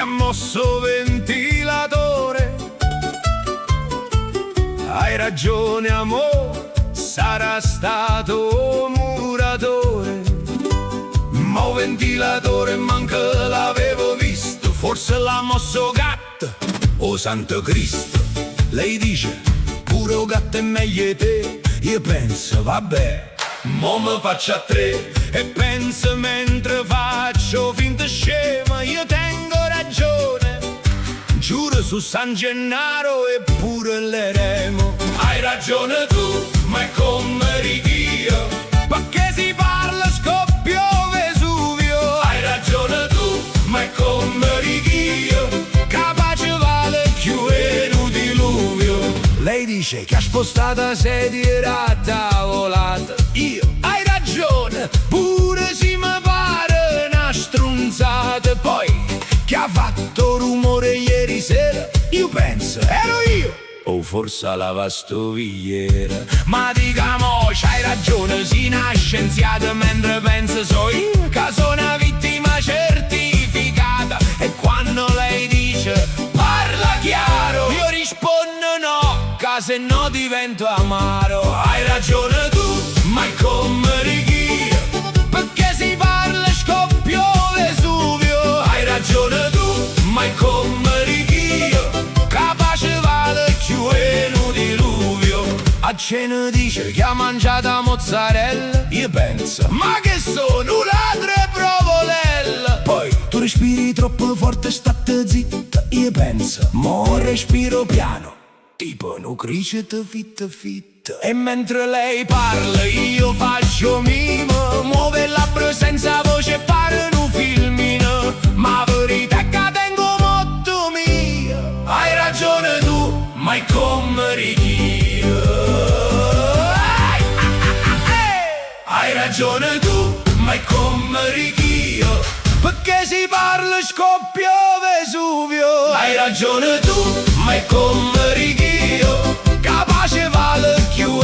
ha mosso ventilatore. Hai ragione amore, sarà stato muratore. Ma un ventilatore manca l'avevo visto, forse l'ha mosso gatto o Santo Cristo. Lei dice pure o gatto è meglio di te. Io penso vabbè, mo mi faccio a tre. E penso mentre faccio finta scema, io tengo ragione. Giuro su San Gennaro e pure l'eremo. Hai ragione tu, ma è come righio, perché si parla scoppio Vesuvio. Hai ragione tu, ma è come righio, capace vale più un diluvio. Lei dice che ha spostato la sedia era a tavolata. Io, hai ragione, pure si mi pare una strunzata. Poi, che ha fatto rumore ieri sera, io penso, ero io o forse la lavastovigliera. Ma diciamo, c'hai ragione, si nasce scienziato, mentre penso so io che sono una vittima certificata. E quando lei dice parla chiaro, io rispondo no, che se no divento amaro. Hai ragione tu, ma è come righio, perché si parla scoppio Vesuvio. Hai ragione tu, ma è come righio, capace vale più un diluvio. A cena dice che ha mangiato mozzarella. Io penso, ma che sono un ladro e provolella. Poi tu respiri troppo forte, state zitta. Io penso, mo respiro piano, tipo nu cricete fitta fitta. E mentre lei parla io faccio mimo, muove il labbro senza voce, pare un filmino. Ma verità è che tengo molto mia. Hai ragione tu, ma è come righio. Hai ragione tu, ma è come righio, perché si parla scoppio Vesuvio. Hai ragione tu, ma è come righio, capace vale più